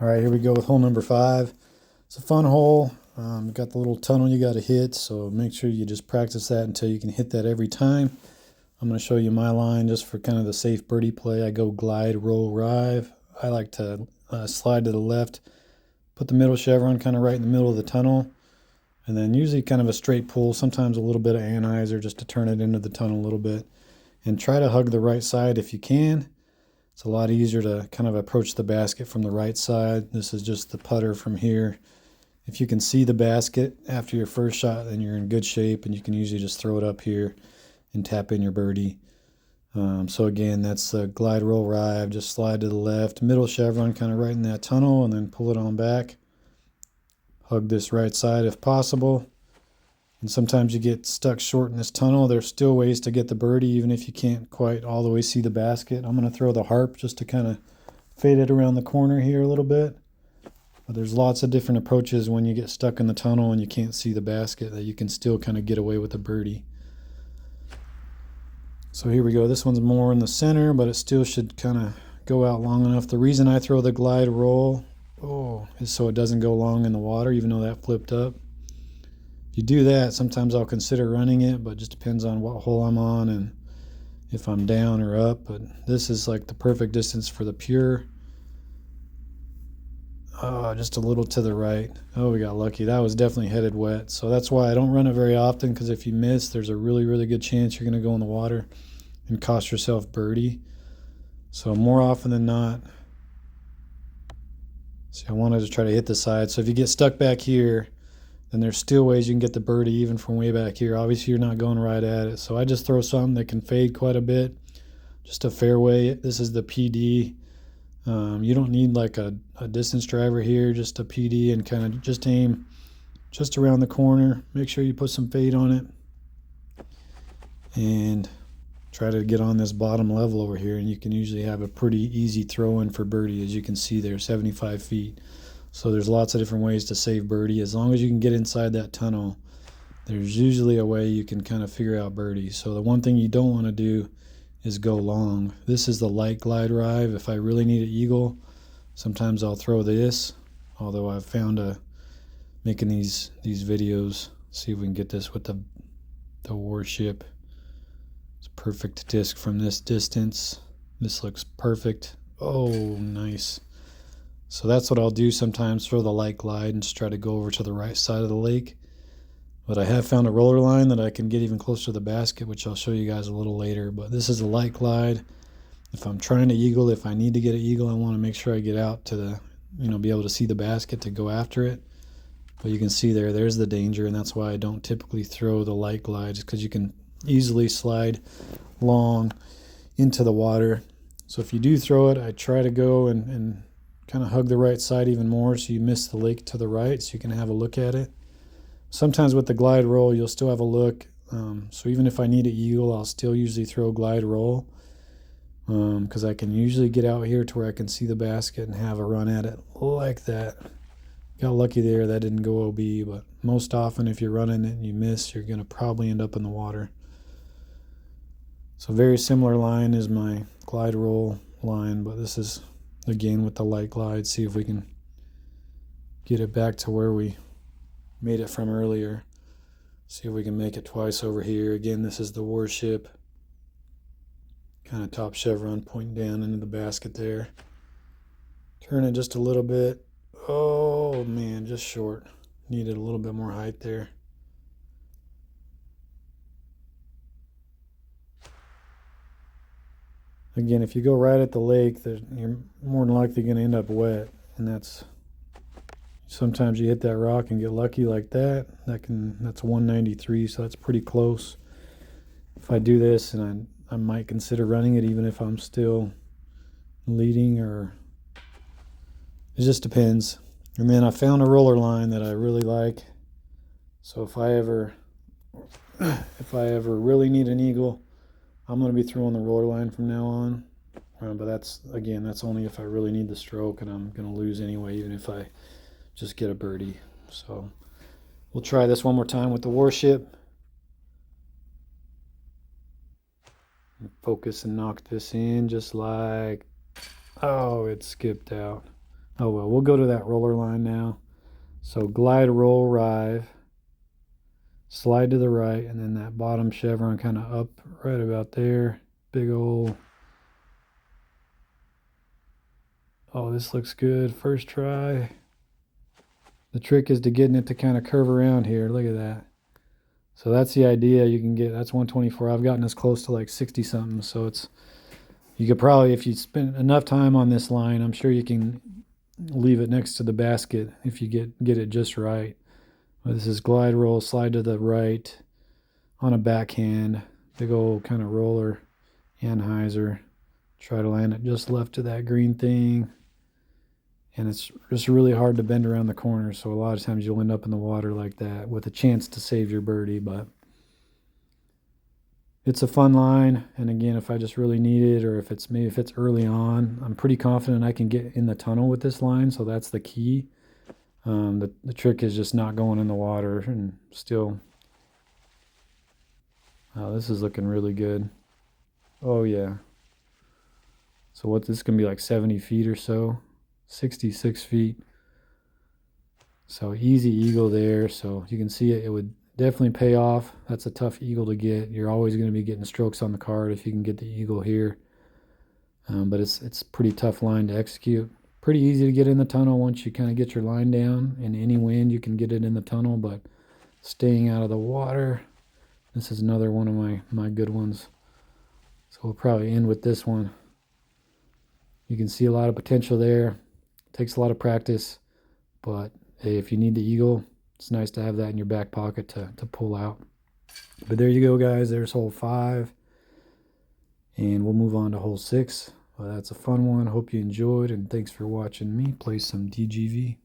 All right, here we go with hole number 5. It's a fun hole. You got the little tunnel you got to hit, so make sure you just practice that until you can hit that every time. I'm going to show you my line just for kind of the safe birdie play. I go glide, roll, rive. I like to slide to the left, put the middle chevron kind of right in the middle of the tunnel, and then usually kind of a straight pull, sometimes a little bit of anhyzer just to turn it into the tunnel a little bit. And try to hug the right side if you can. It's a lot easier to kind of approach the basket from the right side. This is just the putter from here. If you can see the basket after your first shot, then you're in good shape, and you can usually just throw it up here and tap in your birdie. So again, that's the glide, roll, rive. Just slide to the left, middle chevron kind of right in that tunnel, and then pull it on back. Hug this right side if possible. And sometimes you get stuck short in this tunnel. There's still ways to get the birdie even if you can't quite all the way see the basket. I'm going to throw the harp just to kind of fade it around the corner here a little bit. But there's lots of different approaches when you get stuck in the tunnel and you can't see the basket that you can still kind of get away with a birdie. So here we go. This one's more in the center, but it still should kind of go out long enough. The reason I throw the glide roll is so it doesn't go long in the water, even though that flipped up. If you do that, sometimes I'll consider running it, but it just depends on what hole I'm on and if I'm down or up. But this is like the perfect distance for the pure. Just a little to the right. Oh, we got lucky. That was definitely headed wet. So that's why I don't run it very often, because if you miss, there's a really, really good chance you're going to go in the water and cost yourself birdie. So more often than not, see, I wanted to try to hit the side. So if you get stuck back here, then there's still ways you can get the birdie even from way back here. Obviously, you're not going right at it. So I just throw something that can fade quite a bit. Just a fairway. This is the PD. You don't need like a distance driver here, just a PD, and kind of just aim just around the corner. Make sure you put some fade on it. And try to get on this bottom level over here, and you can usually have a pretty easy throw in for birdie, as you can see there, 75 feet. So there's lots of different ways to save birdie. As long as you can get inside that tunnel, there's usually a way you can kind of figure out birdie. So the one thing you don't want to do is go long. This is the light glide rive. If I really need an eagle, sometimes I'll throw this, although I've found making these videos, see if we can get this with the Warship. It's a perfect disc from this distance. This looks perfect. Oh, nice. So that's what I'll do sometimes, throw the light glide and just try to go over to the right side of the lake. But I have found a roller line that I can get even closer to the basket, which I'll show you guys a little later. But this is a light glide. If I'm trying to eagle, if I need to get an eagle, I want to make sure I get out to the, be able to see the basket to go after it. But you can see there's the danger, and that's why I don't typically throw the light glides, because you can easily slide long into the water. So if you do throw it, I try to go and kind of hug the right side even more, so you miss the lake to the right, so you can have a look at it. Sometimes with the glide roll, you'll still have a look. So even if I need an eagle, I'll still usually throw glide roll, because I can usually get out here to where I can see the basket and have a run at it like that. Got lucky there, that didn't go OB, but most often if you're running it and you miss, you're going to probably end up in the water. So very similar line is my glide roll line, but this is again with the light glide. See if we can get it back to where we made it from earlier. See if we can make it twice over here. Again, this is the Warship. Kind of top chevron pointing down into the basket there. Turn it just a little bit. Oh man, just short. Needed a little bit more height there. Again, if you go right at the lake, you're more than likely going to end up wet, and that's sometimes you hit that rock and get lucky like that. That's 193, so that's pretty close. If I do this, and I might consider running it even if I'm still leading, or it just depends. And then I found a roller line that I really like. So if I ever really need an eagle, I'm going to be throwing the roller line from now on. But that's only if I really need the stroke, and I'm going to lose anyway, even if I just get a birdie. So we'll try this one more time with the Warship. Focus and knock this in just like, oh, it skipped out. Oh well, we'll go to that roller line now. So glide, roll, rive, slide to the right, and then that bottom chevron kind of up right about there. Big old. Oh, this looks good. First try. The trick is to getting it to kind of curve around here. Look at that. So that's the idea. You can get, that's 124. I've gotten as close to like 60 something. So it's, you could probably, if you spend enough time on this line, I'm sure you can leave it next to the basket if you get it just right. But this is glide, roll, slide to the right on a backhand. Big old kind of roller, Anheuser. Try to land it just left of that green thing. And it's just really hard to bend around the corner, so a lot of times you'll end up in the water like that with a chance to save your birdie. But it's a fun line, and again, if I just really need it, or if it's early on, I'm pretty confident I can get in the tunnel with this line, so that's the key. The trick is just not going in the water and still. Oh, this is looking really good. Oh yeah. So what, this is gonna be like 70 feet or so, 66 feet. So easy eagle there. So you can see it would definitely pay off. That's a tough eagle to get. You're always going to be getting strokes on the card if you can get the eagle here. But it's a pretty tough line to execute. Pretty easy to get in the tunnel once you kind of get your line down. In any wind, you can get it in the tunnel, but staying out of the water. This is another one of my good ones. So we'll probably end with this one. You can see a lot of potential there. Takes a lot of practice, but hey, if you need the eagle, it's nice to have that in your back pocket to pull out. But there you go, guys. There's hole 5. And we'll move on to hole 6. Well, that's a fun one. Hope you enjoyed, and thanks for watching me play some DGV.